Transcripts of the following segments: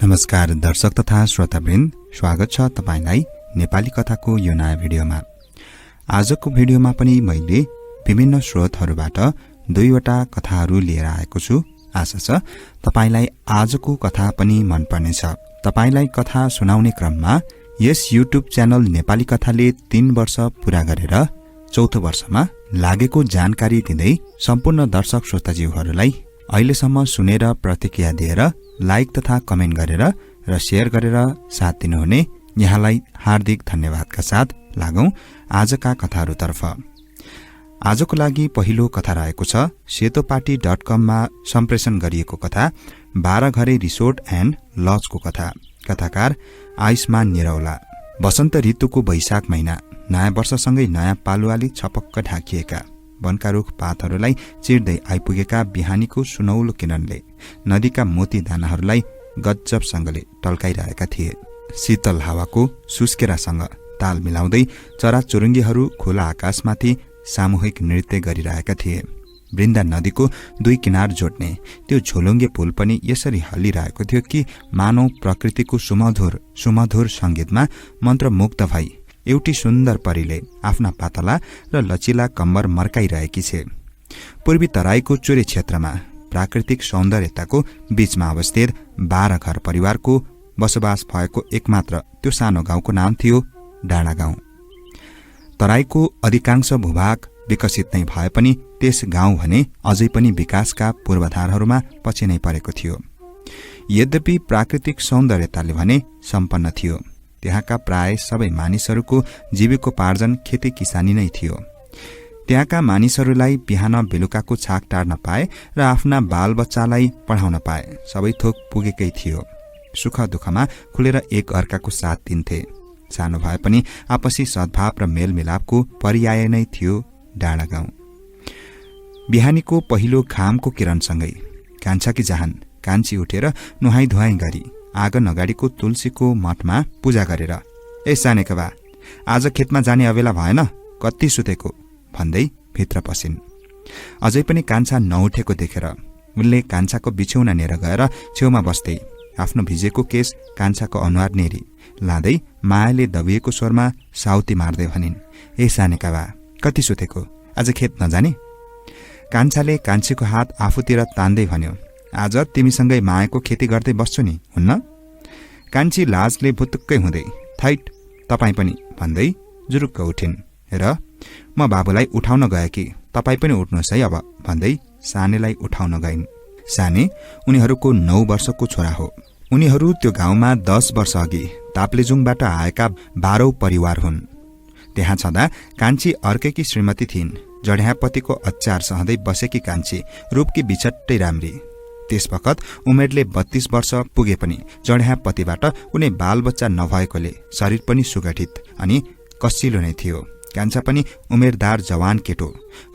नमस्कार दर्शक तथा श्रोतावृन्द, स्वागत छ तपाईलाई नेपाली कथाको यो नयाँ भिडियोमा। आजको भिडियोमा पनि मैले विभिन्न स्रोतहरूबाट दुईवटा कथाहरू लिएर आएको छु। आशा छ तपाईलाई आजको कथा पनि मन पर्नेछ। तपाईलाई कथा सुनाउने क्रममा यस युट्युब च्यानल नेपाली कथाले 3 वर्ष पूरा गरेर चौथो वर्षमा लागेको जानकारी दिँदै सम्पूर्ण दर्शक श्रोताज्यूहरूलाई अहिलेसम्म सुनेर प्रतिक्रिया दिएर लाइक तथा कमेन्ट गरेर र शेयर गरेर साथ दिनुहुने यहाँलाई हार्दिक धन्यवादका साथ लागौं आजका कथाहरूतर्फ। आजको लागि पहिलो कथा रहेको छ सेतोपाटी.com मा सम्प्रेषण गरिएको कथा 12 घरे रिसोर्ट एन्ड लजको कथा। कथाकार आयुष्मान निरौला। वसन्त ऋतुको वैशाख महिना, नयाँ वर्षसँगै नयाँ पालुवाले छपक्क ढाकिएका वनका रुख पातहरूलाई चिर्दै आइपुगेका बिहानीको सुनौलो किरणले नदीका मोती दानाहरूलाई गजबसँगले टल्काइरहेका थिए। शीतल हावाको सुस्केरासँग ताल मिलाउँदै चराचुरुङ्गीहरू खुला आकाशमाथि सामूहिक नृत्य गरिरहेका थिए। वृन्दा नदीको दुई किनार जोड्ने त्यो झोलुङ्गे पुल पनि यसरी हल्लिरहेको थियो कि मानव प्रकृतिको सुमधुर संगीतमा मन्त्रमुग्ध भई एउटी सुन्दर परीले आफ्ना पातला र लचिला कम्बर मर्काइरहेकी छे। पूर्वी तराईको चुरे क्षेत्रमा प्राकृतिक सौन्दर्यताको बीचमा अवस्थित 12 घर परिवारको बसोबास भएको एकमात्र त्यो सानो गाउँको नाम थियो डाँडा गाउँ। तराईको अधिकांश भूभाग विकसित नै भए पनि त्यस गाउँ भने अझै पनि विकासका पूर्वाधारहरूमा पछि नै परेको थियो। यद्यपि प्राकृतिक सौन्दर्यताले भने सम्पन्न थियो। त्यहाँका प्राय सबै मानिसहरूको जीविकोपार्जन खेती किसानी नै थियो। त्यहाँका मानिसहरूलाई बिहान बेलुकाको छाक टार्न पाए र आफ्ना बालबच्चालाई पढाउन पाए सबै थोक पुगेकै थियो। सुख दुःखमा खुलेर एक अर्काको साथ दिन्थे। सानो भए पनि आपसी सद्भाव र मेलमिलापको पर्याय नै थियो डाँडा गाउँ। बिहानीको पहिलो घामको किरणसँगै कान्छाकी जहान कान्छी उठेर नुहाई धुवाई गरी आँगन अगाडिको तुलसीको मठमा पूजा गरेर ए सानेका बा, आज खेतमा जाने अबेला भएन, कति सुतेको भन्दै भित्र पसिन्। अझै पनि कान्छा नउठेको देखेर उनले कान्छाको बिछौना नेर गएर छेउमा बस्दै आफ्नो भिजेको केस कान्छाको अनुहार नेरी लाँदै मायाले दबिएको स्वरमा साउती मार्दै भनिन्, ए सानेका बा, कति सुतेको, आज खेत नजाने? कान्छाले कान्छीको हात आफूतिर तान्दै भन्यो, आज तिमीसँगै मायाको खेती गर्दै बस्छु नि, हुन्न? कान्छी लाजले भुतुक्कै हुँदै थैट तपाईँ पनि भन्दै जुरुक्क उठिन् र म बाबुलाई उठाउन गए कि तपाईँ पनि उठ्नुहोस् है अब भन्दै सानेलाई उठाउन गइन्। साने उनीहरूको 9 वर्षको छोरा हो। उनीहरू त्यो गाउँमा 10 वर्ष अघि ताप्लेजुङबाट आएका 12औं परिवार हुन्। त्यहाँ छँदा कान्छी अर्कैकी श्रीमती थिइन्। जड्यापतिको अचार सहँदै बसेकी कान्छी रूपकी बिछट्टै राम्री। त्यस बखत उमेरले 32 वर्ष पुगे पनि जड्यापतिबाट कुनै बालबच्चा नभएकोले शरीर पनि सुगठित अनि कसिलो नै थियो। कान्छा पनि उमेरदार जवान केटो,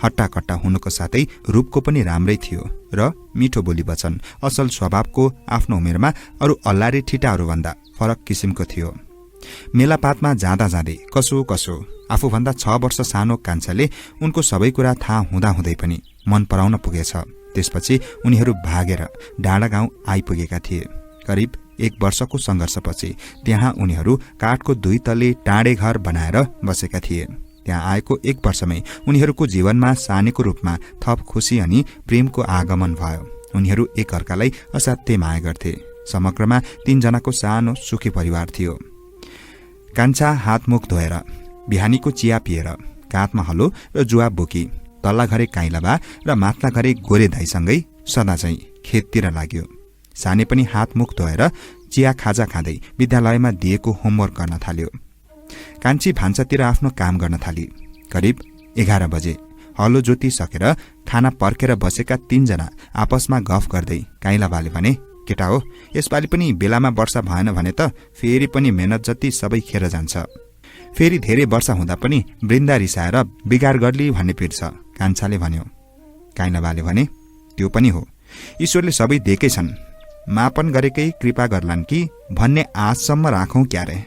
हट्टाकट्टा हुनुको साथै रूपको पनि राम्रै थियो र मिठो बोली वचन, असल स्वभावको आफ्नो उमेरमा अरू अल्लारे ठिटाहरूभन्दा फरक किसिमको थियो। मेलापातमा जाँदा जाँदै कसो आफूभन्दा 6 वर्ष सानो कान्छाले उनको सबै कुरा थाहा हुँदाहुँदै पनि मन पराउन पुगेछ। त्यसपछि उनीहरू भागेर डाँडा गाउँ आइपुगेका थिए। करिब 1 वर्षको सङ्घर्षपछि त्यहाँ उनीहरू काठको 2 तले टाँडे घर बनाएर बसेका थिए। त्यहाँ आएको 1 वर्षमै उनीहरूको जीवनमा सानेको रूपमा थप खुसी अनि प्रेमको आगमन भयो। उनीहरू एक अर्कालाई असाध्यै माया गर्थे। समग्रमा 3 जनाको सानो सुखी परिवार थियो। कान्छा हातमुख धोएर बिहानीको चिया पिएर काँधमा हलो र जुवा बोकी तल्ला घरे काइलाबा र माथला घरे गोरे दाइसँगै सदा चाहिँ खेततिर लाग्यो। साने पनि हातमुख धोएर चिया खाजा खाँदै विद्यालयमा दिएको होमवर्क गर्न थाल्यो। कान्छी भान्सातिर आफ्नो काम गर्न थाली। करिब 11 बजे हलो जोती सकेर खाना पर्खेर बसेका 3 जना आपसमा गफ गर्दै काइलाबाले भने, केटा हो, यसपालि पनि बेलामा वर्षा भएन भने त फेरि पनि मेहनत जति सबै खेर जान्छ। फेरि धेरै वर्षा हुँदा पनि वृन्दा रिसाएर बिगार गर्ली भन्ने पिर्छ, कान्छाले भन्यो। काइलाबाले भने, त्यो पनि हो, ईश्वरले सबै दिएकै छन्, मापन गरेकै कृपा गर्लान् कि भन्ने आशसम्म राखौं क्यारे।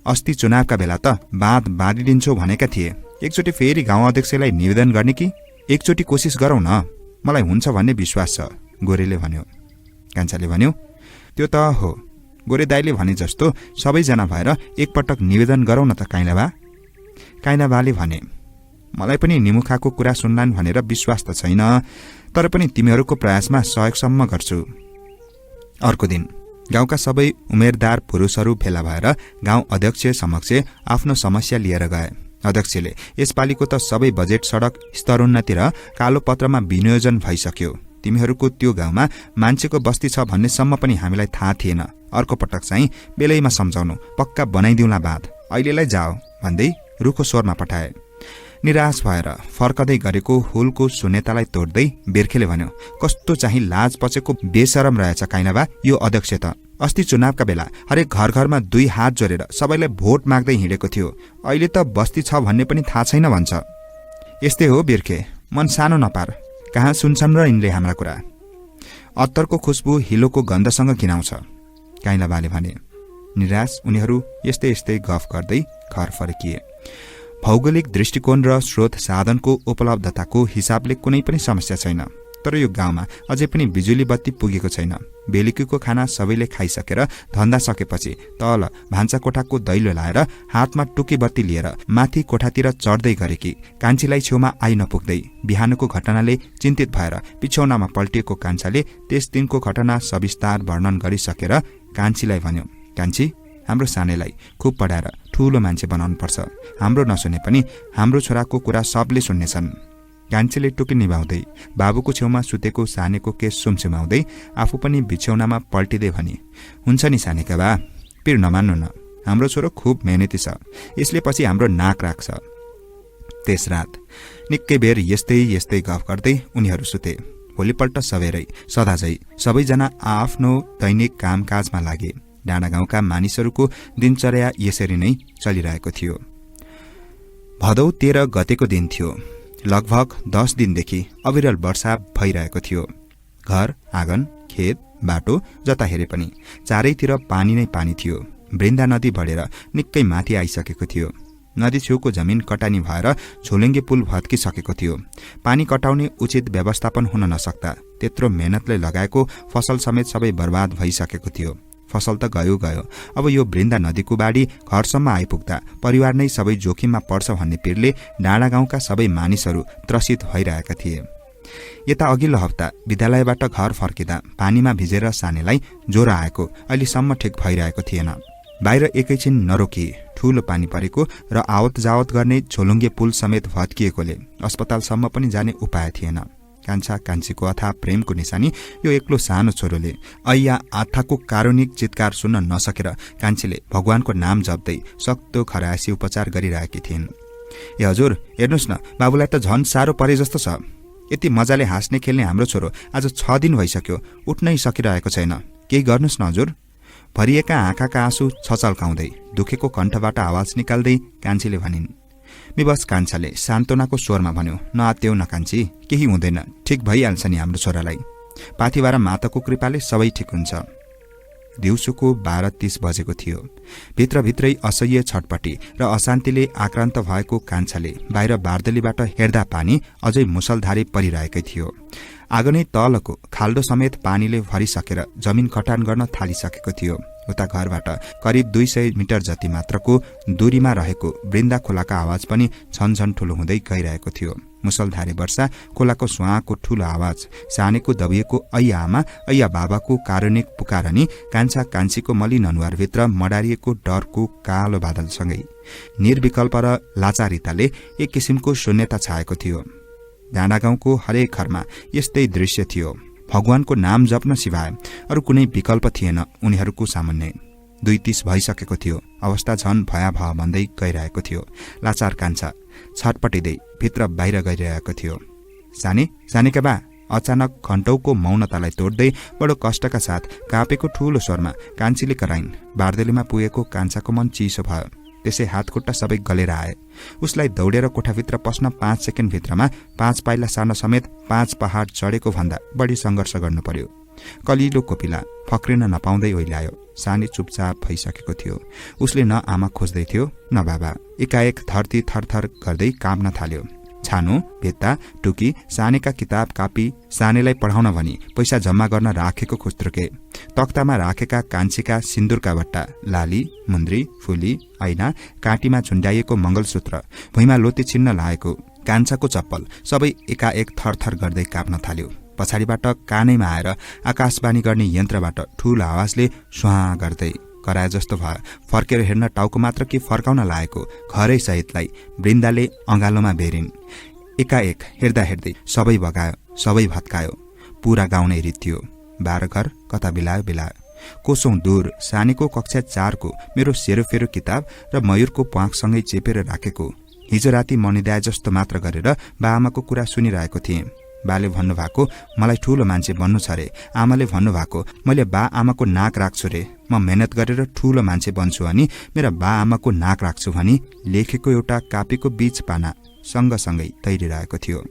अस्ति चुनावका बेला त बाँध बाँधिदिन्छौ भनेका थिए। एकचोटि फेरि गाउँ अध्यक्षलाई निवेदन गर्ने कि एकचोटि कोसिस गरौं न। मलाई हुन्छ भन्ने विश्वास छ, गोरेले भन्यो। कान्छाले भन्यो, त्यो त हो, गोरे दाइले भने जस्तो सबैजना भएर एकपटक निवेदन गरौँ न त काइला बा। काइला बाले भने, मलाई पनि निमुखाको कुरा सुन्लान् भनेर विश्वास त छैन, तर पनि तिमीहरूको प्रयासमा सहयोगसम्म गर्छु। अर्को दिन गाउँका सबै उमेरदार पुरुषहरू भेला भएर गाउँ अध्यक्ष समक्ष आफ्नो समस्या लिएर गए। अध्यक्षले यसपालिको त सबै बजेट सडक स्तरोन्नति र कालो पत्रमा विनियोजन भइसक्यो, तिमीहरूको त्यो गाउँमा मान्छेको बस्ती छ भन्नेसम्म पनि हामीलाई थाहा थिएन, अर्को पटक चाहिँ बेलैमा सम्झाउनु, पक्का बनाइदिउँला बात, अहिलेलाई जाओ भन्दै रुखो स्वरमा पठाए। निराश भएर फर्कदै गरेको हुलको शून्यतालाई तोड्दै बिर्खेले भन्यो, कस्तो चाहिँ लाज पचेको बेशरम रहेछ काइनाबा यो अध्यक्ष त। अस्ति चुनावका बेला हरेक घर घरमा 2 हात जोडेर सबैलाई भोट माग्दै हिँडेको थियो, अहिले त बस्ती छ भन्ने पनि थाहा छैन भन्छ। यस्तै हो बिर्खे, मन सानो नपार, कहाँ सुन्छन् र यिनले हाम्रा कुरा। अत्तरको खुस्बु हिलोको गन्धसँग घिनाउँछ, काइलाबाले भने। निराश उनीहरू यस्तै यस्तै गफ गर्दै घर फर्किए। भौगोलिक दृष्टिकोण र स्रोत साधनको उपलब्धताको हिसाबले कुनै पनि समस्या छैन, तर यो गाउँमा अझै पनि बिजुली बत्ती पुगेको छैन। बेलुकीको खाना सबैले खाइसकेर धन्दा सकेपछि तल भान्सा कोठाको दैलो लाएर हातमा टुकी बत्ती लिएर माथि कोठातिर चढ्दै गरेकी कान्छीलाई छेउमा आइ नपुग्दै बिहानको घटनाले चिन्तित भएर पिछौनामा पल्टिएको कान्छाले त्यस दिनको घटना सविस्तार वर्णन गरिसकेर कान्छीलाई भन्यो, कान्छी, हाम्रो सानेलाई खुब पढाएर ठूलो मान्छे बनाउनु पर्छ, हाम्रो नसुने पनि हाम्रो छोराको कुरा सबले सुन्नेछन्। कान्छीले टुकी निभाउँदै बाबुको छेउमा सुतेको सानेको केस सुमसुमाउँदै आफू पनि बिछौनामा पल्टिँदै भनी, हुन्छ नि सानेका बा, पिर नमान्नु न, हाम्रो छोरो खुब मेहनती छ, यसले पछि हाम्रो नाक राख्छ। त्यस रात निकै बेर यस्तै यस्तै गफ गर्दै उनीहरू सुते। भोलिपल्ट सबेरै सदाझै सबैजना आफ्नो दैनिक कामकाजमा लागे। डाँडागाउँका मानिसहरूको दिनचर्या यसरी नै चलिरहेको थियो। भदौ 13 गतेको दिन थियो। लगभग 10 दिनदेखि अविरल वर्षा भइरहेको थियो। घर, आँगन, खेत, बाटो जता हेरे पनि चारैतिर पानी नै पानी थियो। वृन्दा नदी बढेर निकै माथि आइसकेको थियो। नदी छेउको जमिन कटानी भएर झोलुङ्गे पुल भत्किसकेको थियो। पानी कटाउने उचित व्यवस्थापन हुन नसक्दा त्यत्रो मेहनतले लगाएको फसल समेत सबै बर्बाद भइसकेको थियो। फसल त गयो गयो, अब यो वृन्दा नदीको बाढी घरसम्म आइपुग्दा परिवार नै सबै जोखिममा पर्छ भन्ने पिरले डाँडागाउँका सबै मानिसहरू त्रसित भइरहेका थिए। यता अघिल्लो हप्ता विद्यालयबाट घर फर्किँदा पानीमा भिजेर सानेलाई ज्वरो आएको अहिलेसम्म ठिक भइरहेको थिएन। बाहिर एकैछिन नरोकी ठूलो पानी परेको र आवत जावत गर्ने झोलुङ्गे पुल समेत भत्किएकोले अस्पतालसम्म पनि जाने उपाय थिएन। कान्छा कान्छीको अथाह प्रेमको निशानी यो एक्लो सानो छोरोले ऐया आत्थाको कारुणिक चित्कार सुन्न नसकेर कान्छीले भगवानको नाम जप्दै सक्दो खरासी उपचार गरिरहेकी थिइन्। ए हजुर, हेर्नुहोस् न, बाबुलाई त झन् साह्रो परे जस्तो छ। यति मजाले हाँस्ने खेल्ने हाम्रो छोरो आज 6 दिन भइसक्यो, उठ्नै सकिरहेको छैन, केही गर्नुहोस् न हजुर। भरिएका आँखाका आँसु छचल्काउँदै दुखेको कण्ठबाट आवाज निकाल्दै कान्छीले भनिन्। विवश कान्छाले सान्त्वनाको स्वरमा भन्यो, नआत्तेउ न कान्छी, केही हुँदैन, ठिक भइहाल्छ नि हाम्रो छोरालाई, पाथिभएर माताको कृपाले सबै ठिक हुन्छ। दिउँसोको 12:30 बजेको थियो। भित्रभित्रै असह्य छटपटी र अशान्तिले आक्रान्त भएको कान्छाले बाहिर बार्दलीबाट हेर्दा पानी अझै मुसलधारे परिरहेकै थियो। आँगनै तलको खाल्डो समेत पानीले भरिसकेर जमिन कटान गर्न थालिसकेको थियो। उता घरबाट करिब 200 मिटर जति मात्रको दूरीमा रहेको वृन्दा खोलाका आवाज पनि झनझन ठूलो हुँदै गइरहेको थियो। मुसलधारे वर्षा, खोलाको स्वाँको ठूलो आवाज, सानेको दबिएको ऐया आमा ऐया बाबाको कारुणिक पुकार अनि कान्छा कान्छीको मलिन अनुहारभित्र मडारिएको डरको कालो बादलसँगै निर्विकल्प र लाचारिताले एक किसिमको शून्यता छाएको थियो। डाँडागाउँको हरेक घरमा यस्तै दृश्य थियो। भगवानको नाम जप्न सिवाय अरू कुनै विकल्प थिएन उनीहरूको सामुन्ने। 2:30 भइसकेको थियो। अवस्था झन भयावह बन्दै गइरहेको थियो। लाचार कान्छा छटपटिँदै भित्र बाहिर गइरहेको थियो। सानेका बा, अचानक घण्टौको मौनतालाई तोड्दै बडो कष्टका साथ काँपेको ठूलो स्वरमा कान्छीले कराइन्। बार्दलीमा पुगेको कान्छाको मन चिसो भयो। त्यसै हातखुट्टा सबै गलेर आए। उसलाई दौडेर कोठाभित्र पस्न 5 सेकेन्ड भित्रमा 5 पाइला सार्न समेत 5 पहाड चढेको भन्दा बढी सङ्घर्ष गर्नु पर्यो। कलिलो कोपिला फक्रिन नपाउँदै ओइलायो। सानी चुपचाप भइसकेको थियो। उसले न आमा खोज्दै थियो न बाबा। एकाएक धरती थरथर गर्दै काम्न थाल्यो। छानो, भित्ता, टुकी, सानेका किताब कापी सानेलाई पढाउन भनी पैसा जम्मा गर्न राखेको खुस्त्रुके, तख्तामा राखेका कान्छीका सिन्दुरका बट्टा, लाली, मुन्द्री, फुली, ऐना, काँटीमा झुण्डाइएको मंगलसूत्र, भुइँमा लोते छिन्न लागेको कान्छाको चप्पल सबै एकाएक थरथर गर्दै काप्न थाल्यो। पछाडिबाट कानैमा आएर आकाशवाणी गर्ने यन्त्रबाट ठूलो आवाजले स्वाहा गर्दै कराए जस्तो भयो। फर्केर हेर्न टाउको मात्र के फर्काउन लागेको घरै सहितलाई वृन्दाले अंगालोमा बेरिन्। एकाएक हेर्दा हेर्दै सबै बगायो, सबै भत्कायो। पूरा गाउँ नै रित्यो। 12 घर कता बिलायो। कोसौं दूर सानीको कक्षा 4 को मेरो सेरोफेरो किताब र मयूरको प्वाखसँगै चेपेर राखेको हिजो राति मनिदाय जस्तो मात्र गरेर बाआमाको कुरा सुनिरहेको थिएँ। बाले भन्नुभएको मलाई ठूलो मान्छे बन्नु छ रे, आमाले भन्नुभएको मैले बा आमाको नाक राख्छु रे, म मेहनत गरेर ठूलो मान्छे बन्छु अनि मेरा बा आमाको नाक राख्छु भनी लेखेको एउटा कापीको बीच पाना सँगसँगै तैरिरहेको थियो।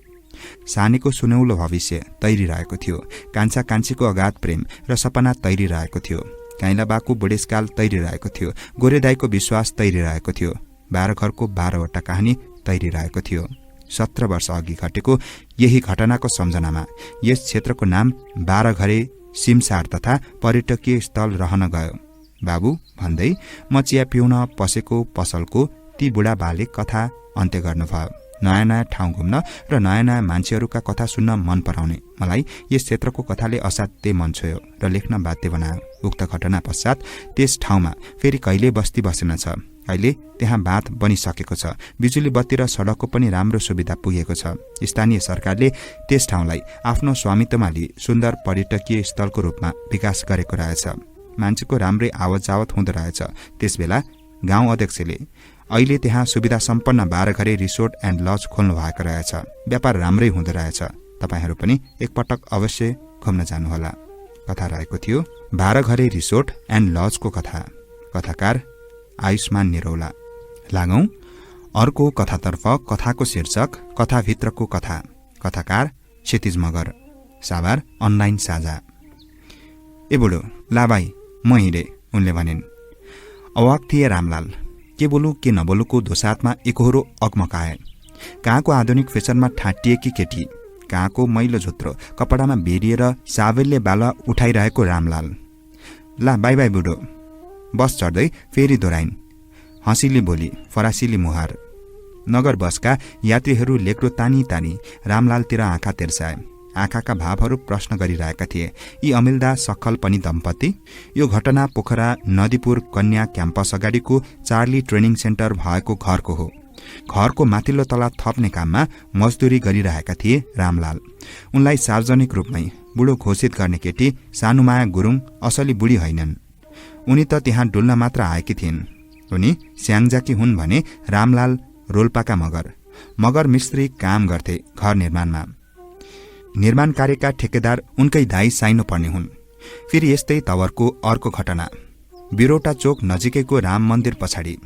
सानीको सुनौलो भविष्य तैरिरहेको थियो। कान्छा कान्छीको अगाध प्रेम र सपना तैरिरहेको थियो। काइला बाको बुढेसकाल तैरिरहेको थियो। गोरे दाइको विश्वास तैरिरहेको थियो। 12 घरको 12 वटा कहानी तैरिरहेको थियो। 17 वर्ष अघि घटेको यही घटनाको सम्झनामा यस क्षेत्रको नाम 12 घरे सिमसार तथा पर्यटकीय स्थल रहन गयो। बाबु भन्दै म चिया पिउन पसेको पसलको ती बुढा बाले कथा अन्त्य गर्नुभयो। नयाँ नयाँ ठाउँ घुम्न र नयाँ नयाँ मान्छेहरूका कथा सुन्न मन पराउने मलाई यस क्षेत्रको कथाले असाध्यै मन छोयो र लेख्न बाध्य बनायो। उक्त घटना पश्चात त्यस ठाउँमा फेरि कहिले बस्ती बसेन छ। अहिले त्यहाँ बाँध बनिसकेको छ। बिजुली बत्ती र सडकको पनि राम्रो सुविधा पुगेको छ। स्थानीय सरकारले त्यस ठाउँलाई आफ्नो स्वामित्वमा लिई सुन्दर पर्यटकीय स्थलको रूपमा विकास गरेको रहेछ। मान्छेको राम्रै आवत जावत हुँदो रहेछ। त्यसबेला गाउँ अध्यक्षले अहिले त्यहाँ सुविधा सम्पन्न 12 घरे रिसोर्ट एन्ड लज खोल्नु भएको रहेछ। व्यापार राम्रै हुँदो रहेछ। तपाईहरू पनि एकपटक अवश्य घुम्न जानुहोला। कथा रहेको थियो 12 घरे रिसोर्ट एन्ड लजको कथा। कथाकार आयुष्मान निरौला। लागौं अर्को कथातर्फ। कथाको शीर्षक कथाभित्रको कथा। कथाकार क्षितिज मगर। साभार अनलाइन साझा। ए बुढो ला भाइ म हिँडे, उनले भनिन्। अवाक थिए रामलाल। के बोलू के नबोलूको दोसातमा एकहोरो अकमकाए। कहाँको आधुनिक फेसनमा ठाटिएकी केटी, कहाँको मैलो झुत्रो कपडामा बेरिएर सावेलले बाला उठाइरहेको रामलाल। ला बाई बाई बुढो। बस चढ्दै फेरि दोहोऱ्याइन्। हँसिली बोली, फरासिली मुहार। नगर बसका यात्रीहरू लेक्रो तानी तानी रामलालतिर आँखा तेर्साए। आँखाका भावहरू प्रश्न गरिरहेका थिए। यी अमिलदा सक्खल पनि दम्पति? यो घटना पोखरा नदीपुर कन्या क्याम्पस अगाडिको चार्ली ट्रेनिङ सेन्टर भएको घरको हो। घरको माथिल्लो तला थप्ने काममा मजदुरी गरिरहेका थिए रामलाल। उनलाई सार्वजनिक रूपमै बुढो घोषित गर्ने केटी सानुमाया गुरुङ असली बुढी होइनन्। उनी त त्यहाँ डुल्न मात्र आएकी थिइन्। उनी स्याङ्जाकी हुन् भने रामलाल रोल्पाका मगर मिस्त्री काम गर्थे घर निर्माणमा। निर्माण कार्यका ठेकेदार उनकै दाई साइनो पर्ने हुन्। फेरि यस्तै तवरको अर्को घटना। बिरोटा चोक नजिकैको राम मन्दिर पछाडि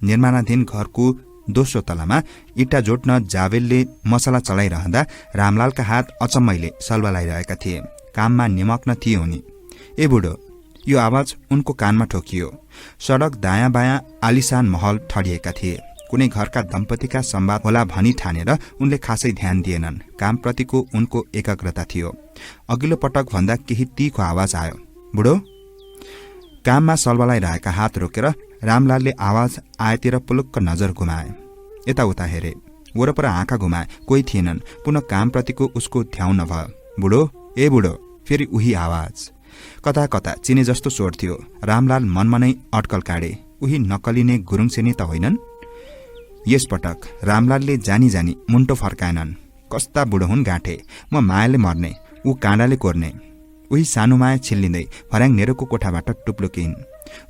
निर्माणाधीन घरको दोस्रो तलामा इट्टा जोड्न जावेलले मसला चलाइरहँदा रामलालका हात अचम्मैले सल्बलाइरहेका थिए। काममा निमग्न थिए उनी। ए बुढो, यो आवाज उनको कानमा ठोकियो। सडक दायाँ बायाँ आलिसान महल ठडिएका थिए। कुनै घरका दम्पतिका संवाद होला भनी ठानेर उनले खासै ध्यान दिएनन्। कामप्रतिको उनको एकाग्रता थियो। अघिल्लो पटक भन्दा केही तीखो आवाज आयो। बुढो। काममा सल्बलाइरहेका हात रोकेर रामलालले आवाज आएतिर पुलुक्क नजर घुमाए। यताउता हेरे। वरपर आँखा घुमाए। कोही थिएनन्। पुनः कामप्रतिको उसको ध्यान नभयो। बुढो, ए बुढो। फेरि उही आवाज। कता कता चिने जस्तो स्वर थियो। रामलाल मनमा नै अड्कल काडे। उही नक्कलिने गुरुङसेनी त होइनन्? यसपटक रामलालले जानी जानी मुन्टो फर्काएनन्। कस्ता बुढो हुन् गाँठे। म मायाले मर्ने, ऊ काँडाले कोर्ने। उही सानो माया छिल्लिँदै फर्याङ नेरोको कोठाबाट टुप्लुकिन्।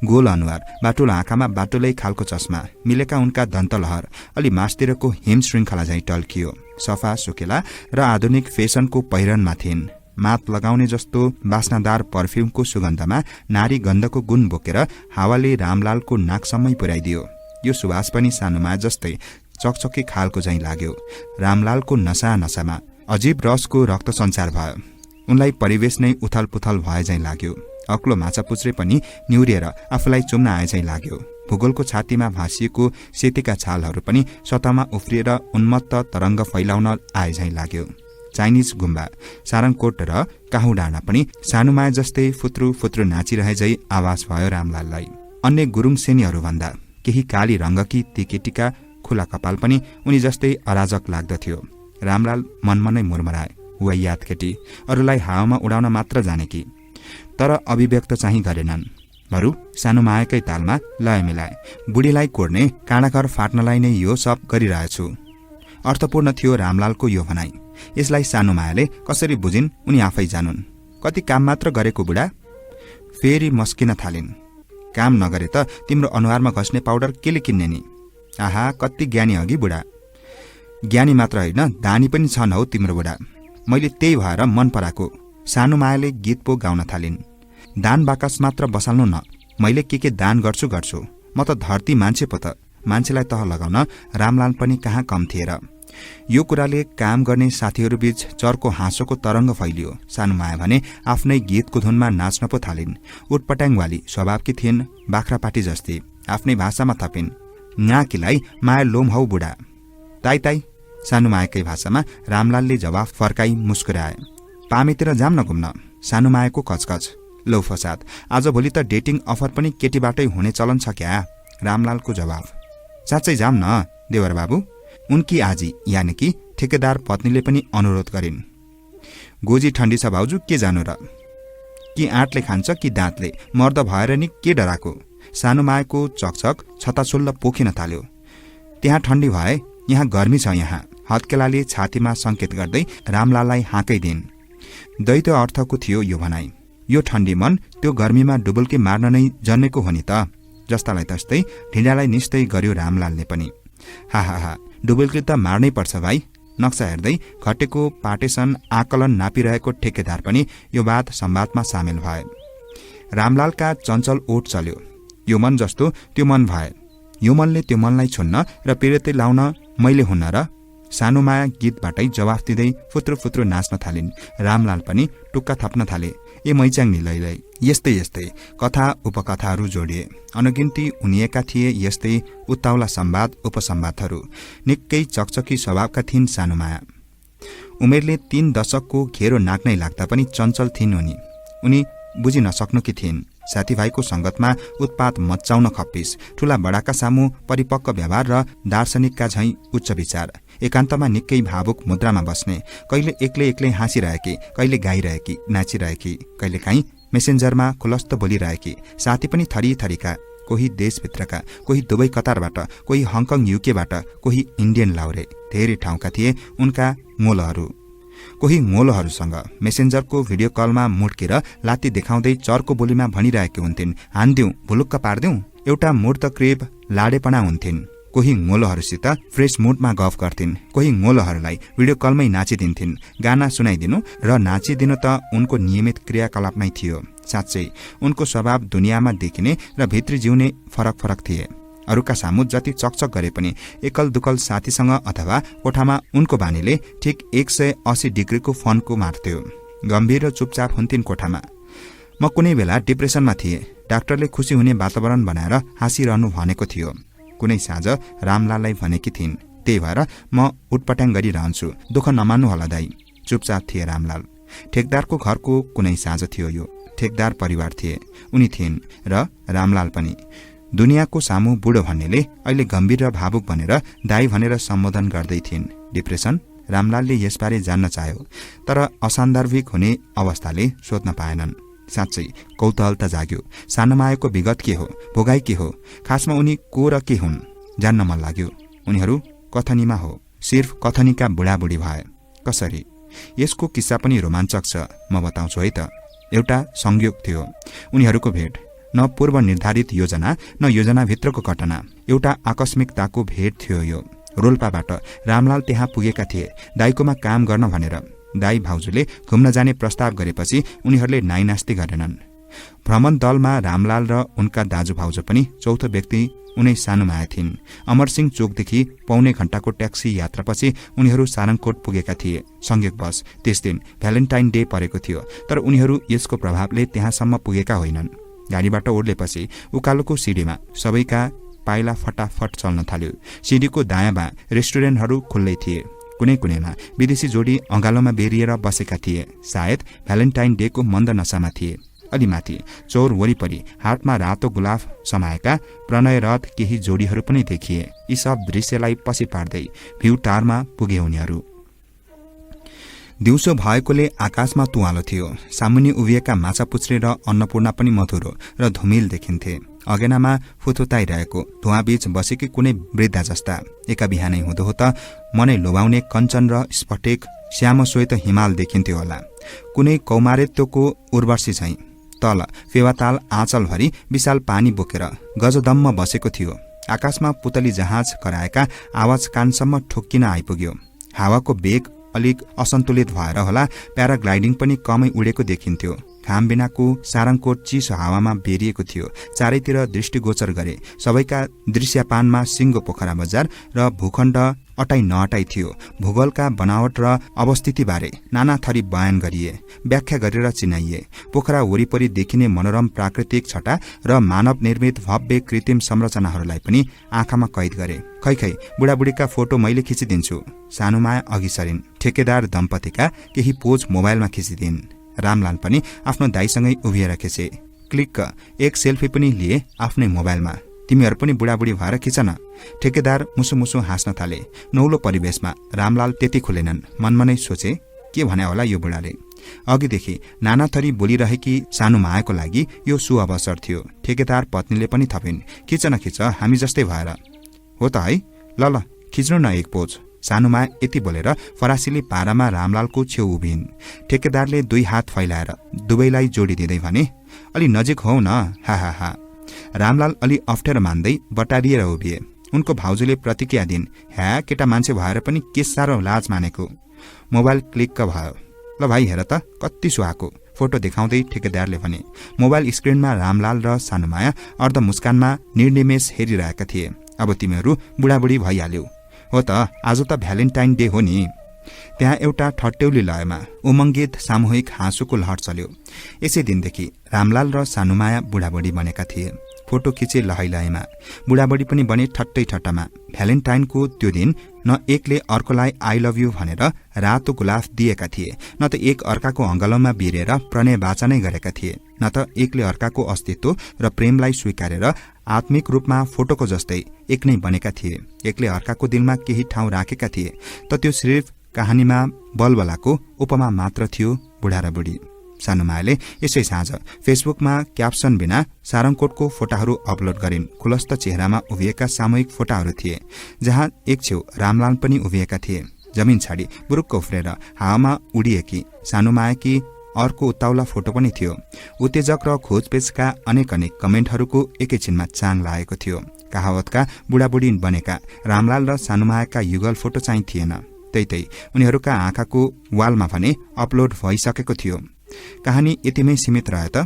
गोल अनुहार, बाटुलो आँखामा बाटुलै खालको चस्मा, मिलेका उनका दन्तलहर अलि मासतिरको हिम श्रृङ्खला झैँ टल्कियो। सफा सुकेला र आधुनिक फेसनको पहिरनमा थिइन्। मात लगाउने जस्तो बास्नादार पर्फ्युमको सुगन्धमा नारी गन्धको गुण बोकेर हावाले रामलालको नाकसम्मै पुर्याइदियो। यो सुवास पनि सानोमा जस्तै चकचकी खालको झैँ लाग्यो। रामलालको नसा नसामा अजीब रसको रक्त सञ्चार भयो। उनलाई परिवेश नै उथल पुथल भए झैँ लाग्यो। अग्लो माछापुच्छ्रे पनि निहुरिएर आफूलाई चुम्न आएझै लाग्यो। भूगोलको छातीमा भाँसिएको सेतेका छालहरू पनि सतहमा उफ्रिएर उन्मत्त तरङ्ग फैलाउन आएझै लाग्यो। चाइनिज गुम्बा, सारङकोट र काहुँ डाँडा पनि सानुमाया जस्तै फुत्रु फुत्रु नाचिरहेझै आवाज भयो रामलाललाई। अन्य गुरुङ सेनीहरू भन्दा केही काली रङ्गकी ती केटीका खुला कपाल पनि उनी जस्तै अराजक लाग्दथ्यो। रामलाल मनमनै मुरमराए, वायात केटी, अरूलाई हावामा उडाउन मात्र जानेकी। तर अभिव्यक्त चाहिँ गरेनन्। बरु सानुमायाकै तालमा लय मिलाए। बुढीलाई कोर्ने, काँडाघर फाट्नलाई नै यो सब गरिरहेछु। अर्थपूर्ण थियो रामलालको यो भनाई। यसलाई सानुमायाले कसरी बुझिन् उनी आफै जानुन्। कति काम मात्र गरेको बुढा? फेरि मस्किन थालिन्। काम नगरे त तिम्रो अनुहारमा घस्ने पाउडर केले किन्ने नि? आहा, कति ज्ञानी अघि बुढा। ज्ञानी मात्र होइन, दानी पनि छन् हौ तिम्रो बुढा। मैले त्यही भएर मन पराएको। सानुमायाले गीत पो गाउन थालिन्। दान बाकस मात्र बसाल्नु न, मैले के दान गर्छु म त धरती मान्छे पो त। मान्छेलाई तह लगाउन रामलाल पनि कहाँ कम थिए र। यो कुराले काम गर्ने साथीहरूबीच चर्को हाँसोको तरङ्ग फैलियो। सानुमाया भने आफ्नै गीतको धुनमा नाच्न पो थालिन्। उटपट्याङवाली स्वभावकी थिइन्, बाख्रापाटी जस्ती। आफ्नै भाषामा थपिन्, नाकीलाई माया लोम हौ बुढा। ताई ताई, सानुमायाकै भाषामा रामलालले जवाफ फर्काई मुस्कुराए। पामेतिर जाम न घुम्न, सानुमायाको कचकच। लौ फसाद, आजभोलि त डेटिङ अफर पनि केटीबाटै हुने चलन छ क्या? रामलालको जवाफ। साँच्चै जाम न देवर बाबु। उनकी आजी यानि कि ठेकेदार पत्नीले पनि अनुरोध गरिन्। गोजी ठण्डी छ भाउजू, के जानु र? कि आँटले खान्छ कि दाँतले? मर्द भएर नि के डराको? सानुमायाको चकचक छताछुल्ल पोखिन थाल्यो। त्यहाँ ठण्डी भए, यहाँ गर्मी छ यहाँ। हत्केलाले छातीमा संकेत गर्दै रामलाललाई हाँकै दिन्। दैत्य अर्थको थियो यो भनाई। यो ठण्डी मन त्यो गर्मीमा डुबुल्की मार्न नै जन्मेको हो नि त। जस्तालाई तस्तै ढिँडालाई निस्तै गर्यो रामलालले पनि। हा, डुबुल्की त मार्नै पर्छ भाइ। नक्सा हेर्दै घटेको पाटेसन आकलन नापिरहेको ठेकेदार पनि यो बात संवादमा सामेल भए। रामलालका चञ्चल ओठ चल्यो। यो मन जस्तो त्यो मन भए। यो मनले त्यो मनलाई छुन्न र पिरेतै लाउन मैले हुन्न र? सानुमाया गीतबाटै जवाफ दिँदै फुत्रु फुत्रु नाच्न थालिन्। रामलाल पनि टुक्का थप्न थाले। ए मैचाङ लैलै। यस्तै यस्तै कथा उपकथाहरू जोडिए। अनगिन्ती उनिएका थिए यस्तै उत्ताउला संवाद उपसंवादहरू। निकै चकचकी स्वभावका थिइन् सानुमाया। उमेरले 3 दशकको घेरो नाक्नै लाग्दा पनि चञ्चल थिइन् उनी बुझि नसक्नुकी थिइन्। साथीभाइको संगतमा उत्पात मच्चाउन खप्पिस। ठूला बडाका सामु परिपक्व व्यवहार र दार्शनिकका झैं उच्च विचार। एकान्तमा निकै भावुक मुद्रामा बस्ने। कहिले एक्लै हाँसिरहेकी, कहिले गाइरहेकी, नाचिरहेकी, कहिले काहीँ मेसेन्जरमा खुलस्त बोलिरहेकी। साथी पनि थरी थरीका, कोही देशभित्रका, कोही दुवै कतारबाट, कोही हङकङ युकेबाट, कोही इन्डियन लाउरे। धेरै ठाउँका थिए उनका मोलहरू। कोही मोलहरूसँग मेसेन्जरको भिडियो कलमा मुड्केर लात्ती देखाउँदै चर्को बोलीमा भनिरहेकी हुन्थिन्, हान्दिउँ, भुलुक्क पार्दिउँ। एउटा मूर्त क्रेब लाडेपना हुन्थिन्। कोही मोलहरूसित फ्रेस मुडमा गफ गर्थिन्। कोही मोलहरूलाई भिडियो कलमै नाचिदिन्थिन्। गाना सुनाइदिनु र नाचिदिनु त उनको नियमित क्रियाकलाप नै थियो। साँच्चै उनको स्वभाव दुनियाँमा देखिने र भित्री जिउने फरक फरक थिए। अरूका सामु जति चकचक गरे पनि एकल दुकल साथीसँग अथवा कोठामा उनको बानीले ठिक 180 डिग्रीको फनको मार्थ्यो। गम्भीर र चुपचाप हुन्थिन् कोठामा। म कुनै बेला डिप्रेसनमा थिए। डाक्टरले खुसी हुने वातावरण बनाएर हाँसिरहनु भनेको थियो। कुनै साँझ रामलाललाई भनेकी थिइन्, त्यही भएर म उटपट्याङ गरिरहन्छु, दुःख नमान्नु होला दाई। चुपचाप थिए रामलाल। ठेकदारको घरको कुनै साँझ थियो यो। ठेकदार परिवार थिए, उनी थिइन् र रामलाल पनि। दुनियाँको सामु बुढो भन्नेले अहिले गम्भीर र भावुक भनेर दाई भनेर सम्बोधन गर्दै थिइन्। डिप्रेसन? रामलालले यसबारे जान्न चाह्यो, तर असान्दर्भिक हुने अवस्थाले सोध्न पाएनन्। साँच्चै कौतूहलता जाग्यो। सानुमायाको विगत के हो, भोगाई के हो, खासमा उनी को र के हुन् जान्न मन लाग्यो। उनीहरू कथनीमा हो, सिर्फ कथनीका बुढाबुढी भए। कसरी? यसको किस्सा पनि रोमाञ्चक छ, म बताउँछु है त। एउटा संयोग थियो उनीहरूको भेट। न पूर्व निर्धारित योजना, न योजनाभित्रको घटना। एउटा आकस्मिकताको भेट थियो यो। रोल्पाबाट रामलाल त्यहाँ पुगेका थिए दाईकोमा काम गर्न भनेर। दाई भाउजूले घुम्न जाने प्रस्ताव गरेपछि उनीहरूले नाइनास्ती गरेनन्। भ्रमण दलमा रामलाल र उनका दाजु भाउजू पनि चौथो व्यक्ति उनै सानुमाया थिइन्। अमरसिंह चोकदेखि पौने घण्टाको ट्याक्सी यात्रापछि उनीहरू सारङकोट पुगेका थिए। संयोगवश त्यस दिन भ्यालेन्टाइन डे परेको थियो, तर उनीहरू यसको प्रभावले त्यहाँसम्म पुगेका होइनन्। गाडीबाट ओर्लेपछि उकालोको सिडीमा सबैका पाइला फटाफट चल्न थाल्यो। सिडीको दायाँ बाँ रेस्टुरेन्टहरू खुल्लै थिए। कुनै कुनैमा विदेशी जोडी अँगालोमा बेरिएर बसेका थिए। सायद भ्यालेन्टाइन डेको मन्द नशामा थिए। अलि माथि चौर वरिपरि हातमा रातो गुलाफ समाएका प्रणयरत केही जोडीहरू पनि देखिए। यी सब दृश्यलाई पछि पार्दै भ्यू टारमा पुगे उनीहरू। दिउँसो भएकोले आकाशमा तुवालो थियो। सामुन्ने उभिएका माछापुच्छ्रे र अन्नपूर्णा पनि मधुरो र धुमिल देखिन्थे। अगेनामा फुतुताइरहेको धुवाँबीच बसेकी कुनै वृद्धा जस्ता। एका बिहानै हुँदो हो त मनै लोभाउने कञ्चन र स्फटिक श्यामश्वेत हिमाल देखिन्थ्यो होला। कुनै कौमारेत्वको उर्वशी झैं तल फेवाताल आँचलभरि विशाल पानी बोकेर गजदम्म बसेको थियो। आकाशमा पुतली जहाज कराएका आवाज कानसम्म ठोक्किन आइपुग्यो। हावाको वेग अलिक असन्तुलित भएर होला प्याराग्लाइडिङ पनि कमै उडेको देखिन्थ्यो। घाम बिनाको सारङकोट चिसो हावामा बेरिएको थियो। चारैतिर दृष्टिगोचर गरे सबैका दृश्यपानमा सिङ्गो पोखरा बजार र भूखण्ड अटाइ नअटाइ थियो। भूगोलका बनावट र अवस्थितिबारे नाना थरी बयान गरिए, व्याख्या गरेर चिनाइए। पोखरा वरिपरि देखिने मनोरम प्राकृतिक छटा र मानव निर्मित भव्य कृत्रिम संरचनाहरूलाई पनि आँखामा कैद गरे। खै बुढाबुढीका फोटो मैले खिचिदिन्छु। सानुमाया अघि सरिन्। ठेकेदार दम्पतिका केही पोज मोबाइलमा खिचिदिन्। रामलाल पनि आफ्नो दाइसँगै उभिएर खिचे। क्लिक एक सेल्फी पनि लिए आफ्नै मोबाइलमा। तिमीहरू पनि बुढाबुढी भएर खिच न। ठेकेदार मुसुमुसु हाँस्न थाले। नौलो परिवेशमा रामलाल त्यति खुलेनन्। मनमनै सोचे के भने होला यो बुढाले। अघिदेखि नाना थरी बोलिरहेकी सानुमायाको लागि यो सुअवसर थियो। ठेकेदार पत्नीले पनि थपिन्, खिच न खिच, हामी जस्तै भएर। हो त है, ल खिच्नु न एक पोज। सानुमाया यति बोलेर फरासिली पारामा रामलालको छेउ उभिन्। ठेकेदारले दुई हात फैलाएर दुवैलाई जोडिदिँदै भने, अलि नजिक हौ न, हा। रामलाल अलि अप्ठ्यारो मान्दै बटारिएर उभिए। उनको भाउजूले प्रतिक्रिया दिन्, ह्या केटा मान्छे भएर पनि के साह्रो लाज मानेको। मोबाइल क्लिक भयो। ल भाइ हेर त कति सुहाएको। फोटो देखाउँदै ठेकेदारले भने। मोबाइल स्क्रिनमा रामलाल र सानुमाया अर्ध मुस्कानमा निर्निमेष हेरिरहेका थिए। अब तिमीहरू बुढाबुढी भइहाल्यौ। हो त, आज त भ्यालेन्टाइन डे हो नि। त्यहाँ एउटा ठट्यौली लयमा उमङ्गित सामूहिक हाँसोको लहर चल्यो। यसै दिनदेखि रामलाल र सानुमाया बुढाबुढी बनेका थिए। फोटो खिचे लहैलहैमा। बुढाबुढी पनि बने ठट्टै ठट्टामा। भ्यालेन्टाइनको त्यो दिन न एकले अर्कोलाई आई लभ यू भनेर रातो गुलाफ दिएका थिए, न त एक अर्काको अङ्गलोमा बिरेर प्रणय वाचनै गरेका थिए, न त एकले अर्काको अस्तित्व र प्रेमलाई स्वीकारेर आत्मिक रूपमा फोटोको जस्तै एक नै बनेका थिए। एकले अर्काको दिलमा केही ठाउँ राखेका थिए, त त्यो सिर्फ कहानीमा बलबलाको उपमा मात्र थियो। बुढा र बुढी। सानुमायाले यसै साँझ फेसबुकमा क्याप्सन बिना सारङकोटको फोटाहरू अपलोड गरिन्। खुलस्त चेहरामा उभिएका सामूहिक फोटाहरू थिए, जहाँ एक छेउ रामलाल पनि उभिएका थिए। जमिन छाडी बुरुक्क उफ्रेर हावामा उडिएकी सानुमायाकी अर्को उत्ताउला फोटो पनि थियो। उत्तेजक र खोजपेचका अनेक कमेन्टहरूको एकैछिनमा चाङ लागेको थियो। कहावतका बुढाबुढी बनेका रामलाल र सानुमायाका युगल फोटो चाहिँ थिएन। त्यही उनीहरूका आँखाको वालमा भने अपलोड भइसकेको थियो। कहानी यतिमै सीमित रह्यो त?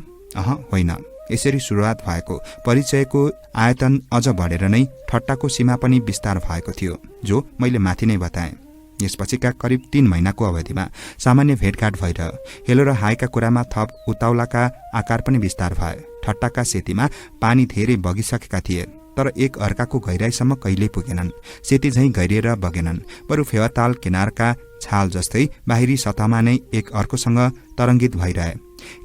होइन। यसरी सुरुवात भएको परिचयको आयतन अझ बढेर नै ठट्टाको सीमा पनि विस्तार भएको थियो, जो मैले माथि नै बताएँ। यसपछिका करिब 3 महिनाको अवधिमा सामान्य भेटघाट भइरह्यो। हेलो र हाईका कुरामा थप उताउलाका आकार पनि विस्तार भए। ठट्टाका सेतीमा पानी धेरै बगिसकेका थिए, तर एक अर्काको गहिराईसम्म कहिल्यै पुगेनन्। सेती झैं गहिरिएर बगेनन्, बरु फेवाताल किनारका छाल जस्तै बाहिरी सतहमा नै एक अर्कोसँग तरङ्गित भइरहे।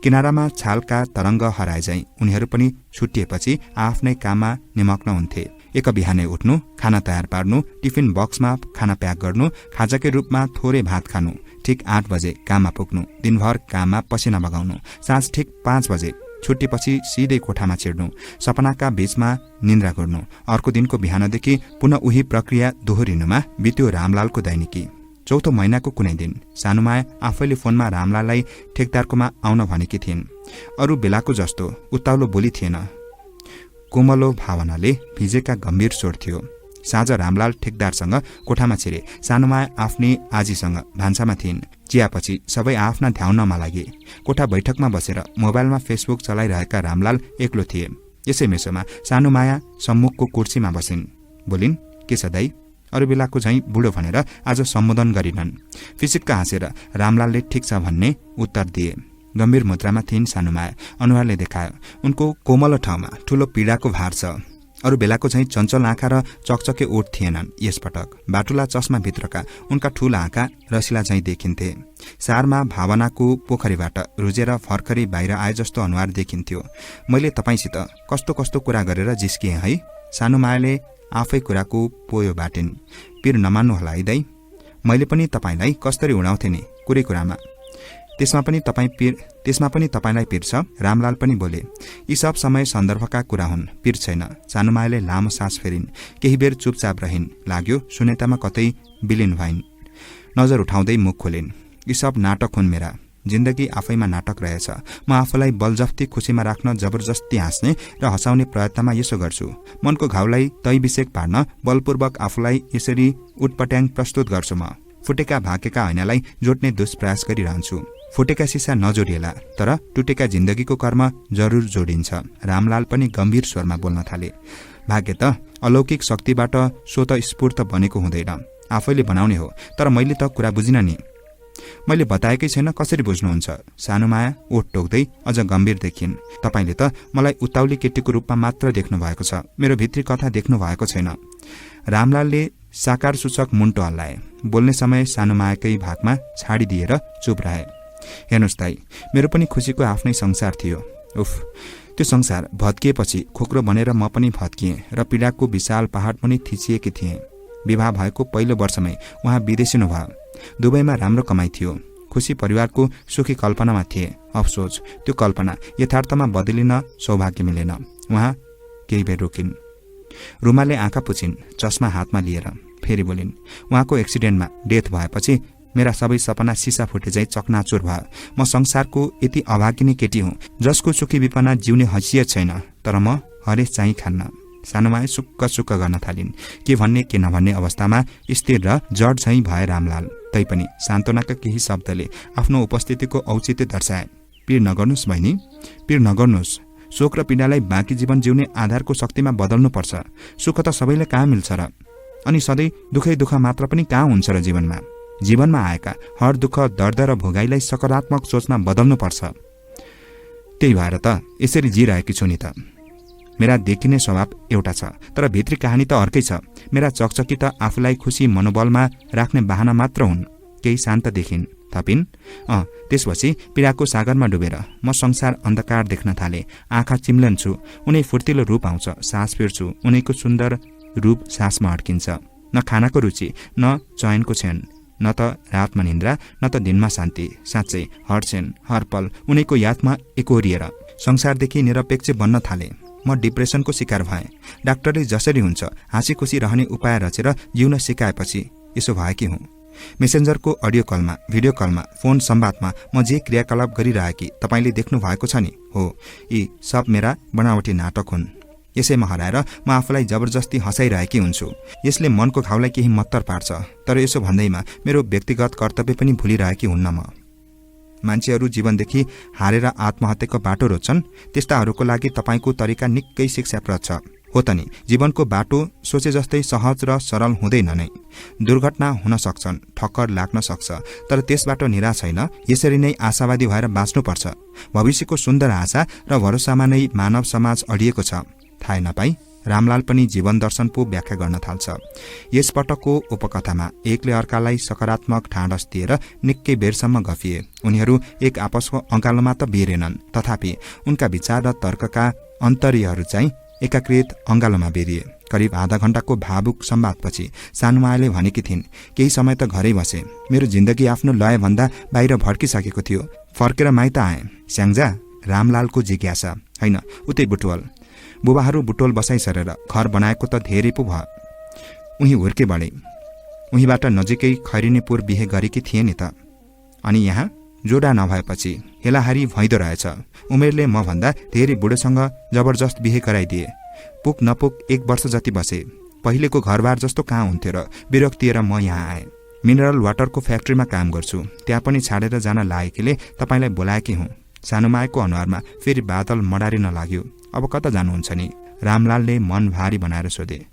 किनारामा छालका तरङ्ग हराए झैं उनीहरू पनि छुट्टिएपछि आफ्नै काममा निमग्न हुन्थे। एक बिहानै उठ्नु, खाना तयार पार्नु, टिफिन बक्समा खाना प्याक गर्नु, खाजाकै रूपमा थोरै भात खानु, ठिक 8 बजे काममा पुग्नु, दिनभर काममा पसिना बगाउनु, साँझ ठिक 5 बजे छुट्टीपछि सिधै कोठामा छिर्नु, सपनाका बीचमा निन्द्रा गर्नु। अर्को दिनको बिहानदेखि पुनः उही प्रक्रिया दोहोरिनुमा बित्यो रामलालको दैनिकी। चौथो महिनाको कुनै दिन सानुमाया आफैले फोनमा रामलाललाई ठेकदारकोमा आउन भनेकी थिइन्। अरू बेलाको जस्तो उत्ताउलो बोली थिएन, कोमलो भावनाले भिजेका गम्भीर स्वर थियो। साँझ रामलाल ठेकदारसँग कोठामा छिरे। सानुमाया आफ्नै आजीसँग भान्सामा थिइन्। चियापछि सबै आफ्ना ध्याउनमा लागे। कोठा बैठकमा बसेर मोबाइलमा फेसबुक चलाइरहेका रामलाल एक्लो थिए। यसै मेसोमा सानो माया सम्मुखको कुर्सीमा बसिन्। बोलिन्, के छ दाइ? अरू बेलाको झैँ बुढो भनेर आज सम्बोधन गरिनन्। फिसिक्क हाँसेर रामलालले ठिक छ भन्ने उत्तर दिए। गम्भीर मुद्रामा थिइन् सानुमाया। अनुहारले देखायो उनको कोमल ठाउँमा ठूलो पीडाको भार छ। अरू बेलाको झैँ चञ्चल आँखा र चकचके ओठ थिएनन्। यसपटक बाटुला चस्मा भित्रका उनका ठूला आँखा रसिला झैँ देखिन्थे। सारमा भावनाको पोखरीबाट रुजेर फर्खरी बाहिर आए जस्तो अनुहार देखिन्थ्यो। मैले तपाईसित कस्तो कस्तो कुरा गरेर जिस्किएँ है? सानुमायाले आफै कुराको पोयो बाटिन्। पिर नमान्नुहोला है दाइ, मैले पनि तपाईलाई कसरी उडाउँथे नि कुरै कुरामा। त्यसमा पनि तपाईलाई पिर छ? रामलाल पनि बोले। यी सब समय सन्दर्भका कुरा हुन्, पिर छैन। सानुमायाले लामो सास फेरिन्। केही बेर चुपचाप रहिन्। लाग्यो सुनेतामा कतै विलिन भइन्। नजर उठाउँदै मुख खोलिन्। यी सब नाटक हुन् मेरा। जिन्दगी आफैमा नाटक रहेछ। म आफूलाई बलजफ्ती खुसीमा राख्न जबरजस्ती हाँस्ने र हँसाउने प्रयत्नमा यसो गर्छु। मनको घाउलाई तैविषेक पार्न बलपूर्वक आफूलाई यसरी उटपट्याङ प्रस्तुत गर्छु। म फुटेका भाकेका ऐनालाई जोड्ने दुष्प्रयास गरिरहन्छु। फुटेका सिसा नजोडिएला, तर टुटेका जिन्दगीको कर्म जरुर जोडिन्छ। रामलाल पनि गम्भीर स्वरमा बोल्न थाले। भाग्य त अलौकिक शक्तिबाट स्वतस्फूर्त बनेको हुँदैन, आफैले बनाउने हो। तर मैले त कुरा बुझिन नि। मैले बताएकै छैन, कसरी बुझ्नुहुन्छ? सानुमाया ओठ टोक्दै अझ गम्भीर देखिन्। तपाईले त मलाई उताउली केटीको रूपमा मात्र देख्नु भएको छ, मेरो भित्री कथा देख्नु भएको छैन। रामलालले साकार सूचक मुन्टो हल्लाए। बोल्ने समय सानुमायाकै भागमा छाडिदिएर चुप रहे। हेर्नुहोस् दाइ, मेरो पनि खुसीको आफ्नै संसार थियो। उफ, त्यो संसार भत्किएपछि खोक्रो बनेर म पनि भत्किएँ र पीडाको विशाल पहाड पनि थिचिएकी थिएँ। विवाह भएको पहिलो वर्षमै उहाँ विदेशिनु भयो। दुबईमा राम्रो कमाइ थियो। खुसी परिवारको सुखी कल्पनामा थिए। अफसोच, त्यो कल्पना यथार्थमा बदलिन सौभाग्य मिलेन। उहाँ केही बेर रोकिन्। रुमालले आँखा पुछिन्, चस्मा हातमा लिएर। फेरि बोलिन्, उहाँको एक्सिडेन्टमा डेथ भएपछि मेरा सबै सपना सिसा फुटे झैँ चकनाचुर भयो। म संसारको यति अभागिनी केटी हुँ जसको सुखी विपना जिउने हैसियत छैन, तर म हरेस चाहिँ खान्न। सानुमाया सुक्क सुक्क गर्न थालिन्। के भन्ने के नभन्ने अवस्थामा स्थिर र जड झैँ भए रामलाल। तैपनि सान्त्वनाका केही शब्दले आफ्नो उपस्थितिको औचित्य दर्शाए। पीर नगर्नुहोस् बहिनी, पीर नगर्नुहोस्। शोक र पीडालाई बाँकी जीवन जिउने आधारको शक्तिमा बदल्नुपर्छ। सुख त सबैले कहाँ मिल्छ र? अनि सधैँ दुखै दुःख मात्र पनि कहाँ हुन्छ र? जीवनमा आएका हर दुःख, दर्द र भोगाईलाई सकारात्मक सोचमा बदल्नुपर्छ। त्यही भएर त यसरी जिरहेकी छु नि त। मेरा देखिने स्वभाव एउटा छ, तर भित्री कहानी त अर्कै छ। मेरा चकचकी त आफूलाई खुसी मनोबलमा राख्ने बहाना मात्र हुन्। केही शान्त देखिन्। थपिन्, त्यसपछि पीडाको सागरमा डुबेर म संसार अन्धकार देख्न थाले। आँखा चिम्लन्छु, उनी फुर्तिलो रूप आउँछ। सास फेर्छु, उनीको सुन्दर रूप सासमा अड्किन्छ। न खानाको रुचि, न चयनको क्षण, न त रातमा निन्द्रा, न त दिनमा शान्ति। साँच्चै हर क्षण, हर पल उनीको यादमा एकोरिएर संसारदेखि निरपेक्ष बन्न थाले। म डिप्रेसनको शिकार भएँ। डाक्टरले जसरी हुन्छ हाँसी खुसी रहने उपाय रचेर जिउन सिकाएपछि यसो भएकी हुँ। मेसेन्जरको अडियो कलमा, भिडियो कलमा, फोन संवादमा म जे क्रियाकलाप गरिरहेकी तपाईले देख्नु भएको छ नि, हो यी सब मेरा बनावटी नाटक हुन्। यसैमा हराएर म आफूलाई जबरजस्ती हँसाइरहेकी हुन्छु। यसले मनको घाउलाई केही मत्तर पार्छ, तर यसो भन्दैमा मेरो व्यक्तिगत कर्तव्य पनि भुलिरहेकी हुन्न। म मान्छेहरू जीवनदेखि हारेर आत्महत्याको बाटो रोज्छन्, त्यस्ताहरूको लागि तपाईको तरिका निकै शिक्षाप्रद छ। हो त नि, जीवनको बाटो सोचे जस्तै सहज र सरल हुँदैन नै। दुर्घटना हुन सक्छन्, ठक्कर लाग्न सक्छ, तर त्यसबाट निराश होइन, यसरी नै आशावादी भएर बाँच्नुपर्छ। भविष्यको सुन्दर आशा र भरोसामा नै मानव समाज अडिएको छ। थाहै नपाई रामलाल पनि जीवन दर्शन पो व्याख्या गर्न थाल्छ। यसपटकको उपकथामा एकले अर्कालाई सकारात्मक ठाडस दिएर निकै बेरसम्म गफिए। उनीहरू एक आपसको अँगालोमा त बेरेनन्, तथापि उनका विचार र तर्कका अन्तर्यहरू चाहिँ एकाकृत अँगालोमा बेरिए। करिब आधा घण्टाको भावुक संवादपछि सानुमायाले भनेकी थिइन्, केही समय त घरै बसे। मेरो जिन्दगी आफ्नो लयभन्दा बाहिर भड्किसकेको थियो। फर्केर माइत आएँ। स्याङ्जा? रामलालको जिज्ञासा। होइन, उतै बुटवल। बुबाहरू बुटोल बसाइ सरेर घर बनाएको त धेरै पो भयो। उही हुर्के बढे। उहीबाट नजिकै खैरिनीपुर बिहे गरेकी थिए नि त। अनि यहाँ जोडा नभएपछि हेलाहारी भइदो रहेछ। उमेरले म भन्दा धेरै बुढोसँग जबरजस्त बिहे गराइदिए। पुग नपुग 1 वर्ष जति बसे। पहिलेको घरबार जस्तो कहाँ हुन्थ्यो र? विरक्तिएर म यहाँ आएँ। मिनरल वाटरको फ्याक्ट्रीमा काम गर्छु। त्यहाँ पनि छाडेर जान लागेकीले तपाईलाई बोलाएकी हुँ। सानुमायाको अनुहारमा फेरि बादल मडारिन लाग्यो। अब कता जानुहुन्छ नि? रामलालले मन भारी बनाएर सोधे।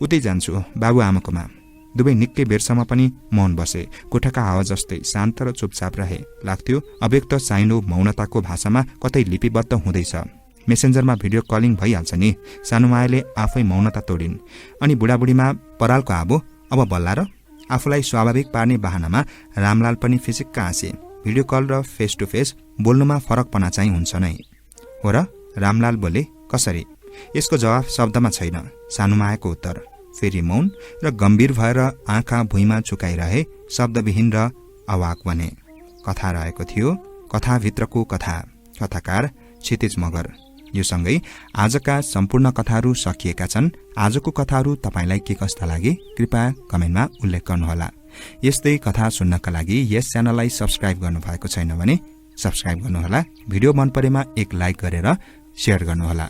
उतै जान्छु बाबुआमाकोमा। दुवै निकै बेरसम्म पनि मौन बसे। कोठाका हावा जस्तै शान्त र चुपचाप रहे। लाग्थ्यो अव्यक्त साइनो मौनताको भाषामा कतै लिपिबद्ध हुँदैछ। मेसेन्जरमा भिडियो कलिङ भइहाल्छ नि। सानुमायाले आफै मौनता तोडिन्। अनि बुढाबुढीमा परालको आबो अब बल्ला र? आफूलाई स्वाभाविक पार्ने बहानामा रामलाल पनि फिसिक्क हाँसे। भिडियो कल र फेस टु फेस बोल्नुमा फरकपना चाहिँ हुन्छ नै हो र? रामलाल बोले। कसरी? यसको जवाफ शब्दमा छैन। सानुमायाको उत्तर। फेरि मौन र गम्भीर भएर आँखा भुइँमा झुकाइरहे, शब्दविहीन र अवाक बने। कथा रहेको थियो, कथाभित्रको कथा। कथाकार क्षितिज मगर। यो सँगै आजका सम्पूर्ण कथाहरू सकिएका छन्। आजको कथाहरू तपाईलाई के कस्ता लागे कृपया कमेन्टमा उल्लेख गर्नुहोला। यस्तै कथा सुन्नका लागि यस च्यानललाई सब्स्क्राइब गर्नुभएको छैन भने सब्स्क्राइब गर्नुहोला। भिडियो मन परेमा एक लाइक गरेर शेयर गर्नुहोला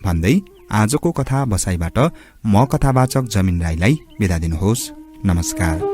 भन्दै आजको कथा बसाइबाट म कथावाचक जमिन राईलाई बिदा दिनुहोस्। नमस्कार।